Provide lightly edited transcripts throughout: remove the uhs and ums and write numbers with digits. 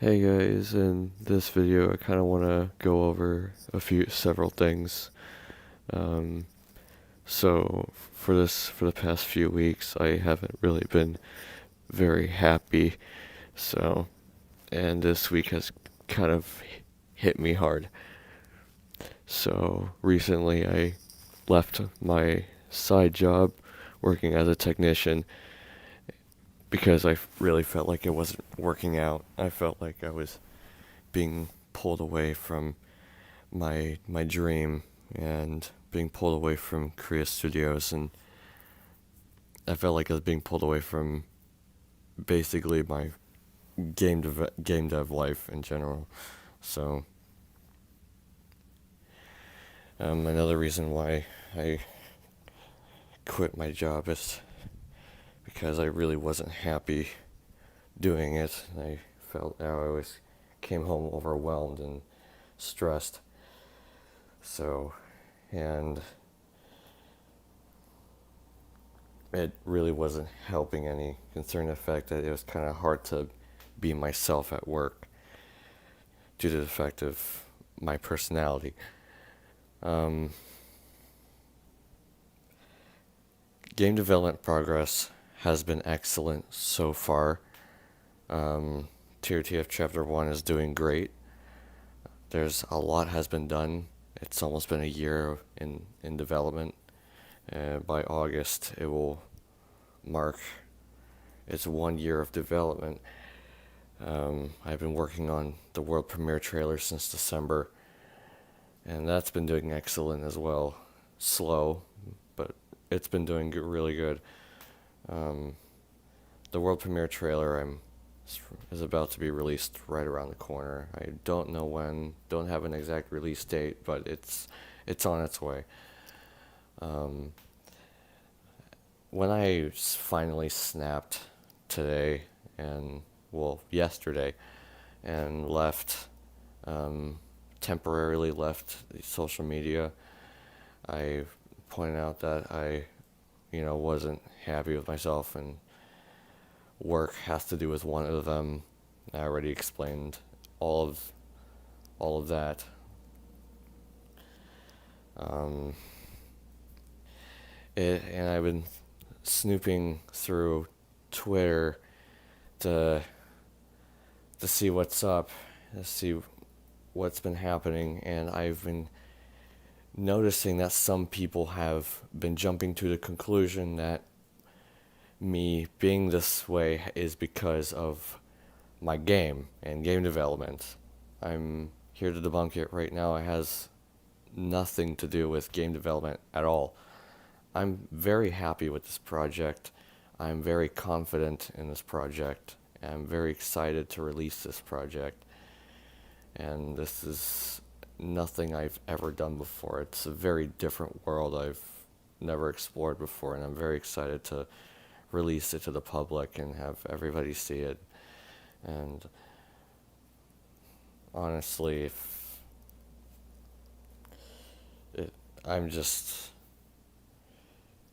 Hey guys, in this video I kind of want to go over several things. Um, for the past few weeks, I haven't really been very happy. So, and this week has kind of hit me hard. So recently I left my side job working as a technician because I really felt like it wasn't working out. I felt like I was being pulled away from my dream and being pulled away from Kriya Studios, and I felt like I was being pulled away from basically my game dev life in general. So another reason why I quit my job is because I really wasn't happy doing it. I felt I always came home overwhelmed and stressed. So, and it really wasn't helping any, considering the fact that it was kind of hard to be myself at work due to the fact of my personality. Um, Game development progress has been excellent so far. Tier Chapter 1 is doing great. There's a lot has been done. It's almost been a year in development. By August, it will mark its 1 year of development. I've been working on the world premiere trailer since December, and that's been doing excellent as well. Slow, but it's been doing really good. Um, the world premiere trailer is about to be released right around the corner. I don't know when, don't have an exact release date, but it's on its way. Um, when I finally snapped today and yesterday and left, temporarily left the social media, I pointed out that I, wasn't happy with myself, and work has to do with one of them. I already explained all of all of that. Um, and I've been snooping through Twitter to see what's up, to see what's been happening, and I've been noticing that some people have been jumping to the conclusion that me being this way is because of my game and game development. I'm here to debunk it right now. It has nothing to do with game development at all. I'm very happy with this project. I'm very confident in this project. I'm very excited to release this project. And this is nothing I've ever done before. It's a very different world I've never explored before, and I'm very excited to release it to the public and have everybody see it. And honestly, if it, I'm just,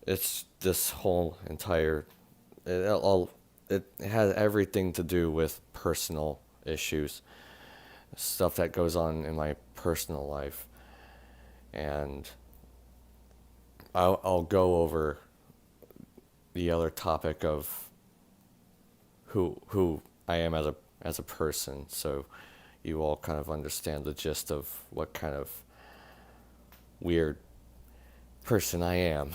it's this whole entire, it has everything to do with personal issues, stuff that goes on in my personal life, and I'll go over the other topic of who I am as a person, so you all kind of understand the gist of what kind of weird person I am.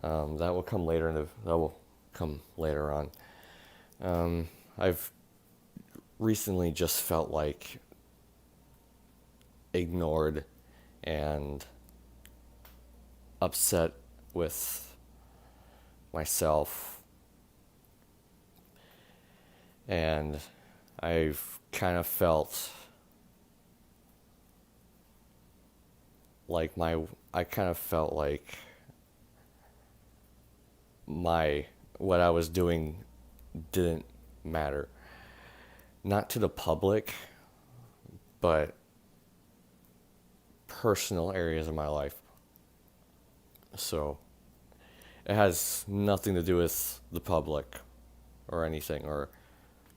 That will come later that will come later on. I've recently just felt like ignored and upset with myself, and I've kind of felt like my what I was doing didn't matter. Not to the public, but personal areas of my life. So it has nothing to do with the public or anything, or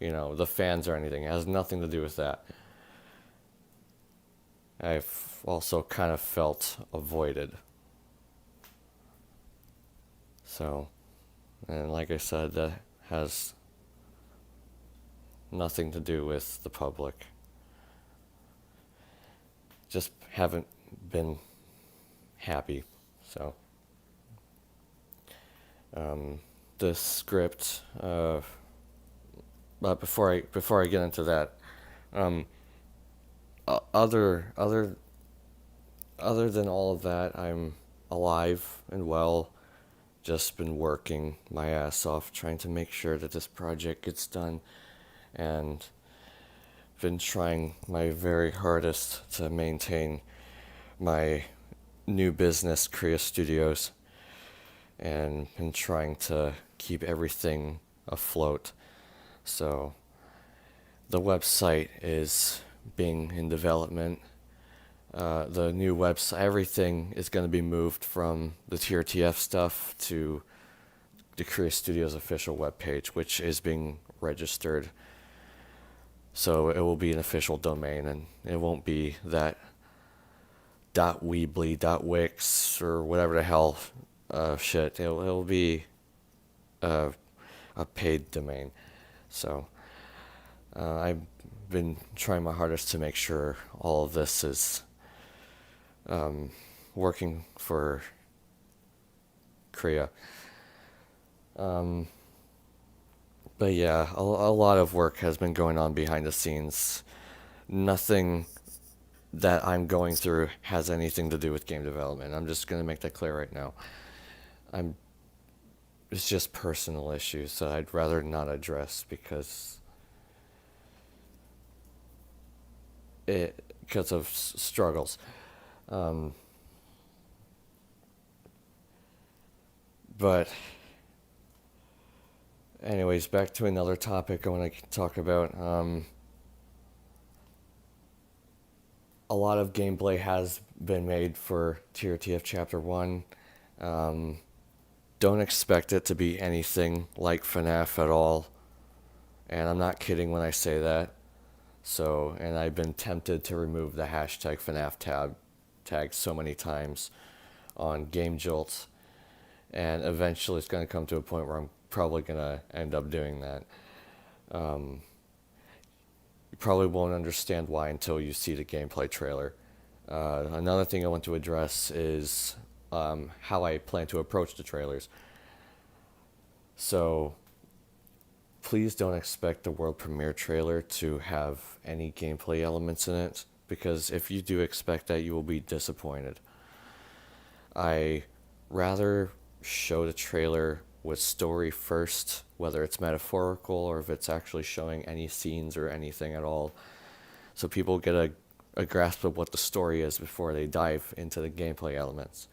the fans or anything. It has nothing to do with that. I've also kind of felt avoided. So, and like I said, that has nothing to do with the public. Just haven't been happy. So, the script. But before I get into that, um, other than all of that, I'm alive and well. Just been working my ass off trying to make sure that this project gets done, and been trying my very hardest to maintain my new business, Kriya Studios, and been trying to keep everything afloat. So the website is being in development. The new website, everything is going to be moved from the TRTF stuff to the Kriya Studios official webpage, which is being registered. So it will be an official domain, and it won't be that .weebly.wix or whatever the hell shit. It'll be a paid domain. So I've been trying my hardest to make sure all of this is working for Kriya. But yeah, a lot of work has been going on behind the scenes. Nothing that I'm going through has anything to do with game development. I'm just gonna make that clear right now. I'm It's just personal issues that I'd rather not address because of struggles. Um, but anyways, back to another topic I want to talk about. A lot of gameplay has been made for TRTF Chapter 1. Um, don't expect it to be anything like FNAF at all. And I'm not kidding when I say that. So, and I've been tempted to remove the hashtag FNAF tag so many times on Game Jolt. And eventually it's going to come to a point where I'm probably going to end up doing that. You probably won't understand why until you see the gameplay trailer. Another thing I want to address is how I plan to approach the trailers. So please don't expect the world premiere trailer to have any gameplay elements in it, because if you do expect that, you will be disappointed. I rather show the trailer with story first, whether it's metaphorical or if it's actually showing any scenes or anything at all, so people get a grasp of what the story is before they dive into the gameplay elements.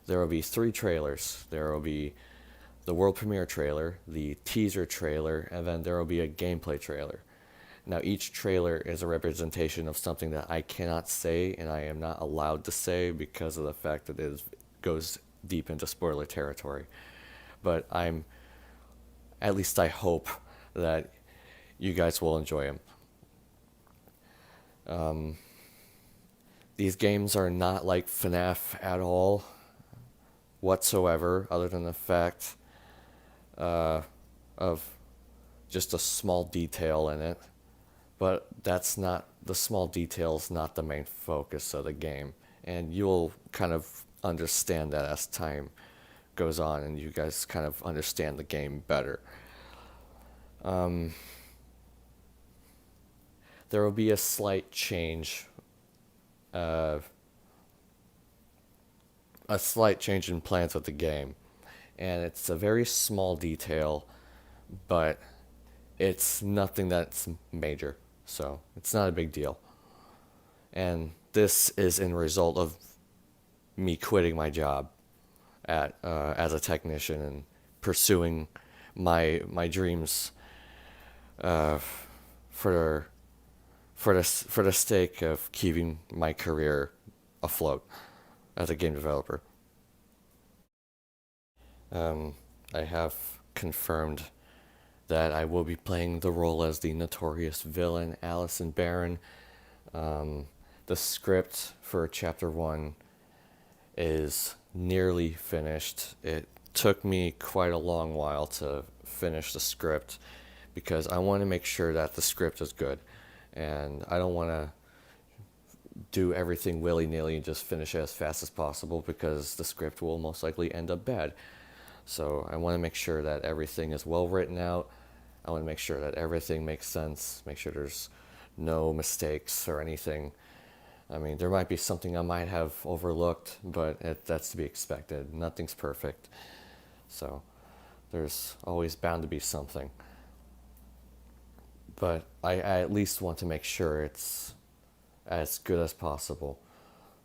There will be 3 trailers. There will be the world premiere trailer, the teaser trailer, and then there will be a gameplay trailer. Now each trailer is a representation of something that I cannot say and I am not allowed to say because of the fact that it goes deep into spoiler territory. But at least I hope that you guys will enjoy them. These games are not like FNAF at all, whatsoever, other than the fact of just a small detail in it. But the small detail's not the main focus of the game. And you'll kind of understand that as time goes on and you guys kind of understand the game better. There will be a slight change in plans of the game, and it's a very small detail, but it's nothing that's major, so it's not a big deal. And this is in result of me quitting my job as a technician and pursuing my dreams for the sake of keeping my career afloat as a game developer. I have confirmed that I will be playing the role as the notorious villain, Allison Barron. The script for Chapter 1 is nearly finished. It took me quite a long while to finish the script because I want to make sure that the script is good. And I don't want to do everything willy-nilly and just finish it as fast as possible because the script will most likely end up bad. So I want to make sure that everything is well written out. I want to make sure that everything makes sense, make sure there's no mistakes or anything. I mean, there might be something I might have overlooked, but that's to be expected. Nothing's perfect. So there's always bound to be something. But I at least want to make sure it's as good as possible.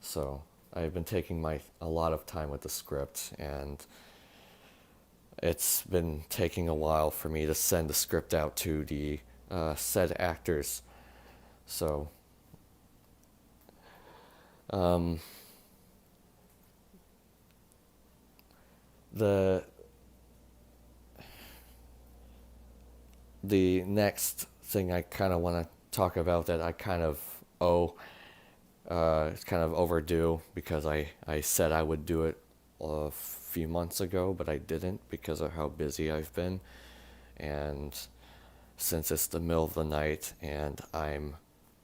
So I've been taking a lot of time with the script, and it's been taking a while for me to send the script out to the said actors. So the next thing I kind of want to talk about that I kind of owe, it's kind of overdue because I said I would do it a few months ago, but I didn't because of how busy I've been. And since it's the middle of the night and I'm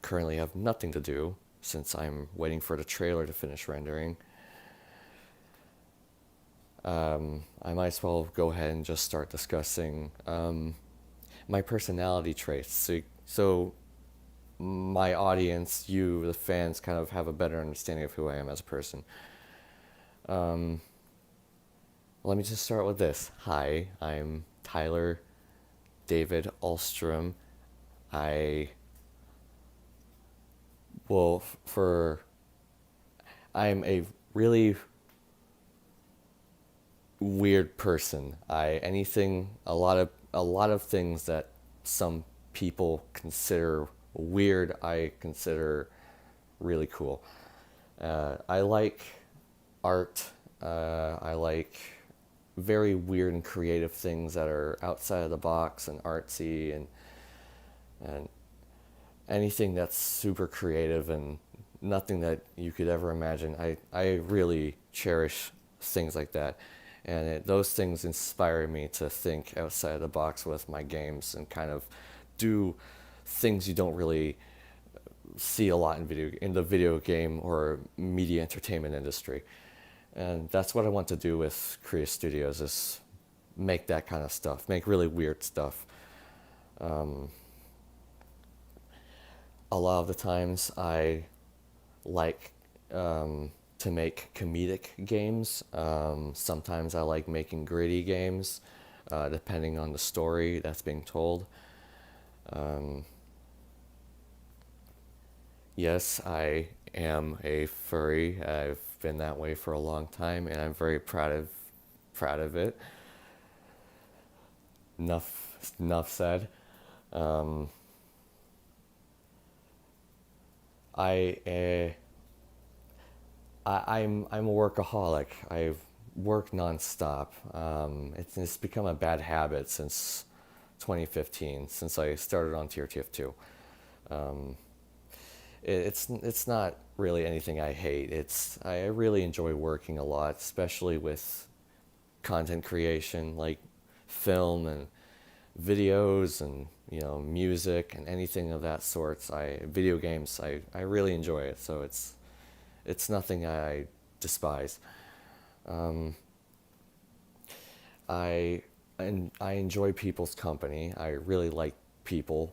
currently have nothing to do since I'm waiting for the trailer to finish rendering, I might as well go ahead and just start discussing my personality traits. So my audience, you, the fans, kind of have a better understanding of who I am as a person. Let me just start with this. Hi, I'm Tyler David Alstrom. I'm a really weird person. A lot of things that some people consider weird, I consider really cool. I like art. I like very weird and creative things that are outside of the box and artsy and anything that's super creative and nothing that you could ever imagine. I really cherish things like that. And those things inspire me to think outside the box with my games and kind of do things you don't really see a lot in the video game or media entertainment industry. And that's what I want to do with Kriya Studios, is make that kind of stuff, make really weird stuff. A lot of the times I like to make comedic games. Sometimes I like making gritty games, depending on the story that's being told. Yes, I am a furry. I've been that way for a long time, and I'm very proud of it. Enough said. I I'm a workaholic. I've worked nonstop. It's become a bad habit since 2015, since I started on TRTF2. It's not really anything I hate. I really enjoy working a lot, especially with content creation, like film and videos and music and anything of that sort. Video games. I really enjoy it. So it's nothing I despise. I enjoy people's company. I really like people.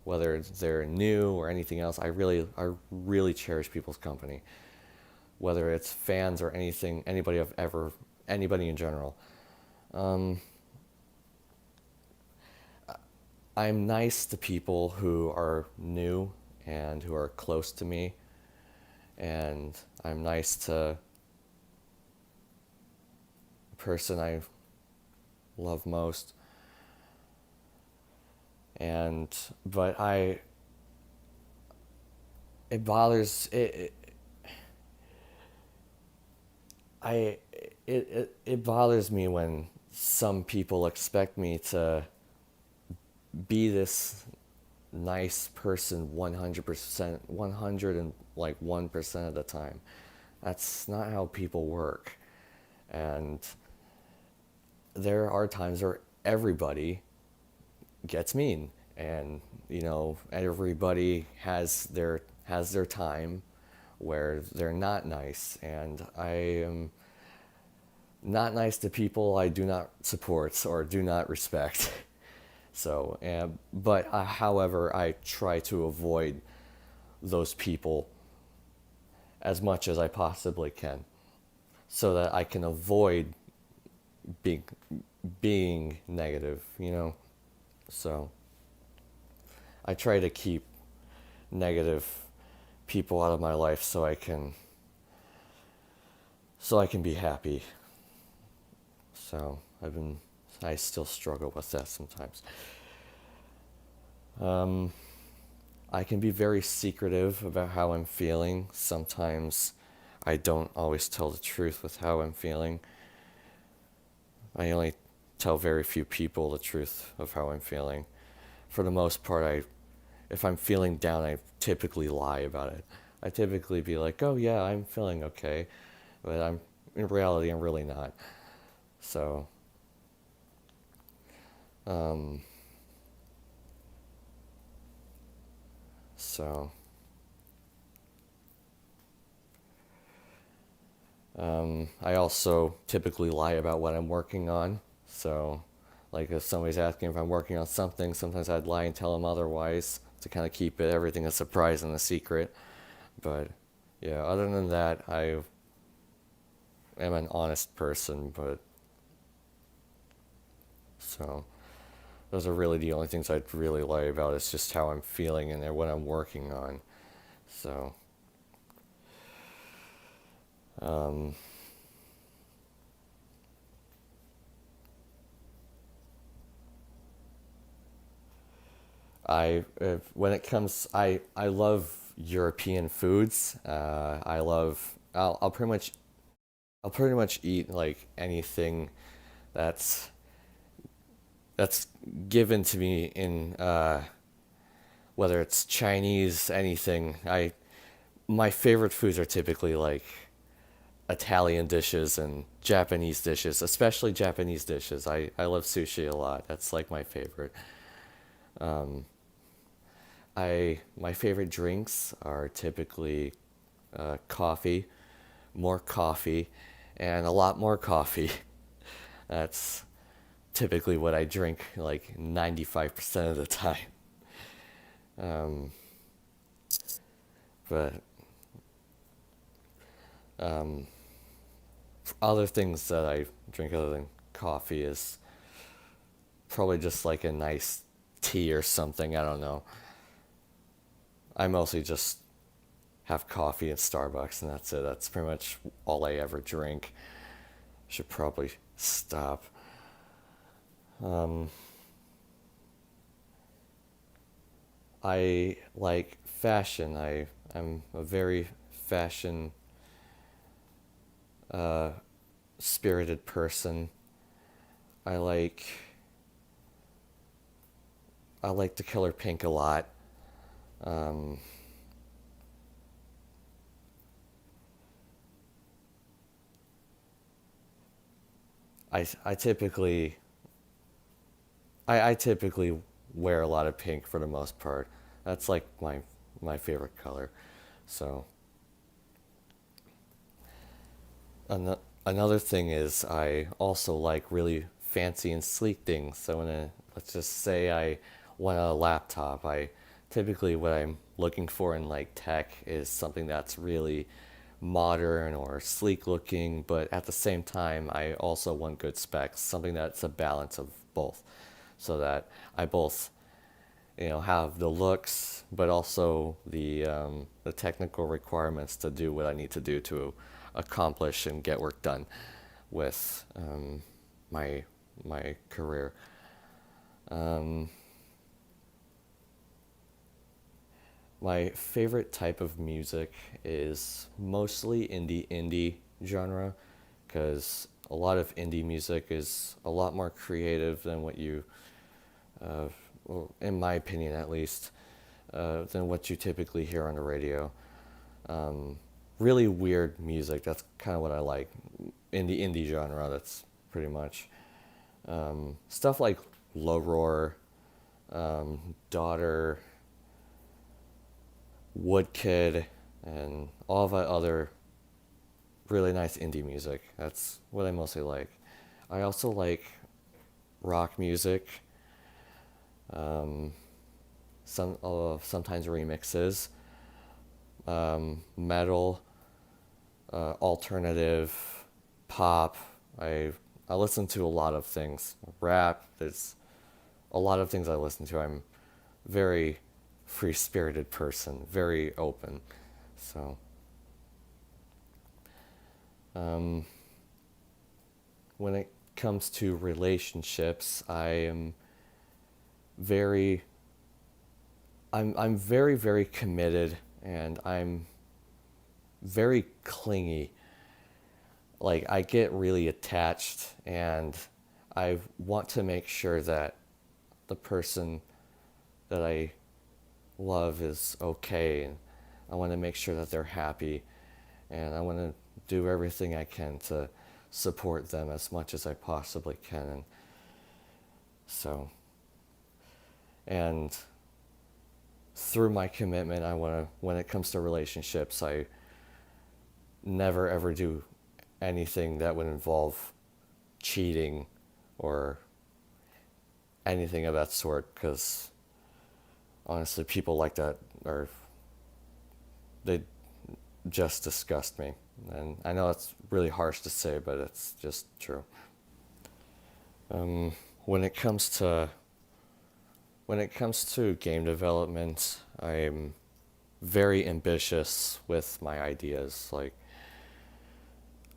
Whether they're new or anything else, I really cherish people's company. Whether it's fans or anybody in general. I'm nice to people who are new and who are close to me, and I'm nice to the person I love most. But it bothers it bothers me when some people expect me to be this nice person 100%, 101% of the time. That's not how people work. And there are times where everybody gets mean, and everybody has their time where they're not nice, and I am not nice to people I do not support or do not respect. So, however, I try to avoid those people as much as I possibly can, so that I can avoid being being negative. So I try to keep negative people out of my life so I can be happy. So I still struggle with that sometimes. I can be very secretive about how I'm feeling. Sometimes I don't always tell the truth with how I'm feeling. I only tell very few people the truth of how I'm feeling. For the most part, if I'm feeling down, I typically lie about it. I typically be like, "Oh yeah, I'm feeling okay," but in reality, I'm really not. So, um, so, I also typically lie about what I'm working on. So, like if somebody's asking if I'm working on something, sometimes I'd lie and tell them otherwise to kind of keep everything a surprise and a secret. But yeah, other than that, I am an honest person. But so those are really the only things I'd really lie about. It's just how I'm feeling and what I'm working on. So, um, when it comes, I love European foods. I'll pretty much eat like anything that's that's given to me in whether it's Chinese, anything. My favorite foods are typically like Italian dishes and Japanese dishes, especially Japanese dishes. I love sushi a lot. That's like my favorite. My favorite drinks are typically coffee, more coffee, and a lot more coffee. That's typically what I drink like 95% of the time. Um, but um, other things that I drink other than coffee is probably just like a nice tea or something. I don't know. I mostly just have coffee at Starbucks and that's it. That's pretty much all I ever drink. Should probably stop. Um, I like fashion. I'm a very fashion uh, spirited person. I like I like the color pink a lot. Um, I typically I typically wear a lot of pink for the most part. That's like my favorite color. So another thing is I also like really fancy and sleek things. So let's just say I want a laptop. I typically what I'm looking for in like tech is something that's really modern or sleek looking, but at the same time I also want good specs, something that's a balance of both, so that I both have the looks, but also the technical requirements to do what I need to do to accomplish and get work done with my my career. Um, my favorite type of music is mostly indie genre, because a lot of indie music is a lot more creative than what you, well, in my opinion at least, than what you typically hear on the radio. Really weird music. That's kind of what I like in the indie genre. That's pretty much stuff like Low Roar, Daughter, Woodkid, and all that other really nice indie music. That's what I mostly like. I also like rock music, sometimes remixes, metal, alternative, pop. I listen to a lot of things. Rap. There's a lot of things I listen to. I'm very free-spirited person, very open. So, when it comes to relationships, very I'm very, very committed, and I'm very clingy. Like, I get really attached, and I want to make sure that the person that I love is okay, and I want to make sure that they're happy, and I want to do everything I can to support them as much as I possibly can. And so, and through my commitment, I want to, when it comes to relationships, I never ever do anything that would involve cheating or anything of that sort, because honestly, people like that they just disgust me. And I know it's really harsh to say, but it's just true. When it comes to game development, I'm very ambitious with my ideas. Like,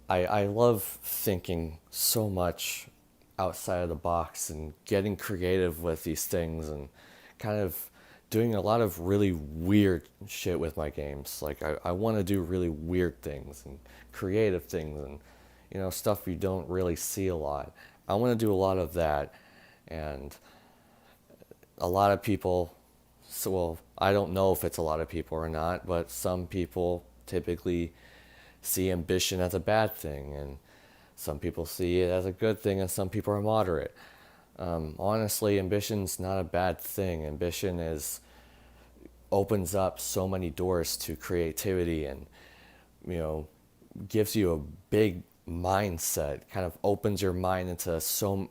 I love thinking so much outside of the box and getting creative with these things, and kind of doing a lot of really weird shit with my games. Like, I want to do really weird things and creative things, and stuff you don't really see a lot. I want to do a lot of that. And a lot of people, so, well, I don't know if it's a lot of people or not, but some people typically see ambition as a bad thing, and some people see it as a good thing, and some people are moderate. Honestly, ambition's not a bad thing. Ambition opens up so many doors to creativity, and gives you a big mindset, kind of opens your mind into so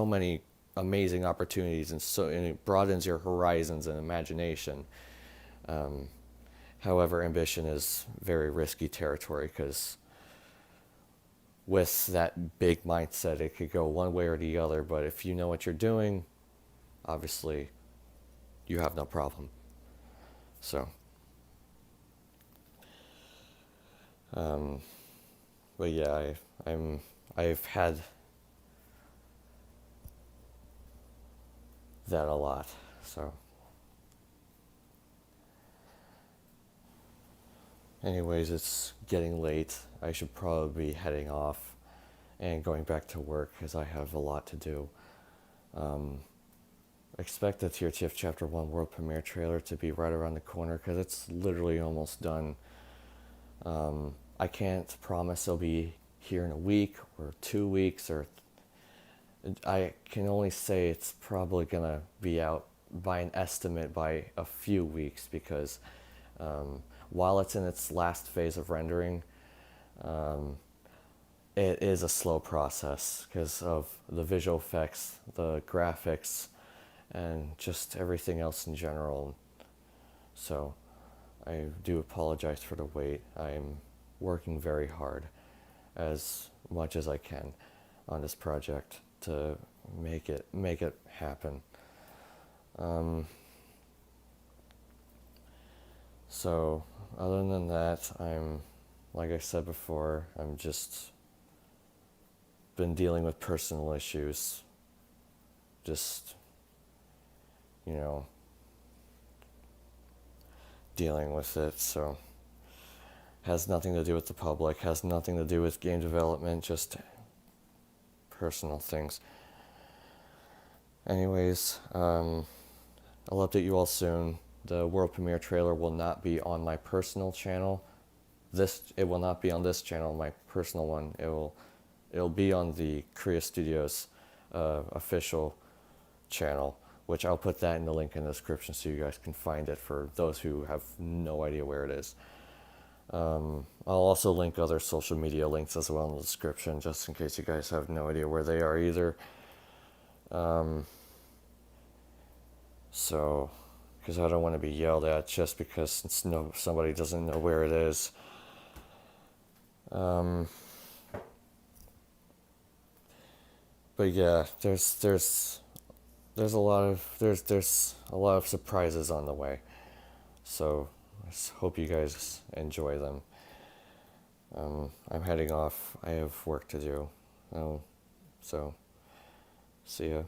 many amazing opportunities, and it broadens your horizons and imagination. However, ambition is very risky territory, because with that big mindset, it could go one way or the other. But if you know what you're doing, obviously, you have no problem. So, but yeah, I've had that a lot. So, anyways, it's getting late. I should probably be heading off and going back to work, because I have a lot to do. Expect the TRTF Chapter 1 World Premiere trailer to be right around the corner, because it's literally almost done. I can't promise it'll be here in a week or 2 weeks, or I can only say it's probably going to be out by an estimate by a few weeks, because while it's in its last phase of rendering, it is a slow process because of the visual effects, the graphics, and just everything else in general. So I do apologize for the wait. I'm working very hard, as much as I can, on this project to make it happen. So other than that, like I said before, I'm just been dealing with personal issues. Just, dealing with it. So has nothing to do with the public, has nothing to do with game development, just personal things. Anyways, I'll update you all soon. The world premiere trailer will not be on my personal channel. It will not be on this channel, my personal one. It'll be on the Kriya Studios official channel, which I'll put that in the link in the description so you guys can find it for those who have no idea where it is. I'll also link other social media links as well in the description, just in case you guys have no idea where they are either. So, because I don't want to be yelled at just because somebody doesn't know where it is. But yeah, there's a lot of surprises on the way. So I just hope you guys enjoy them. I'm heading off. I have work to do. So see ya.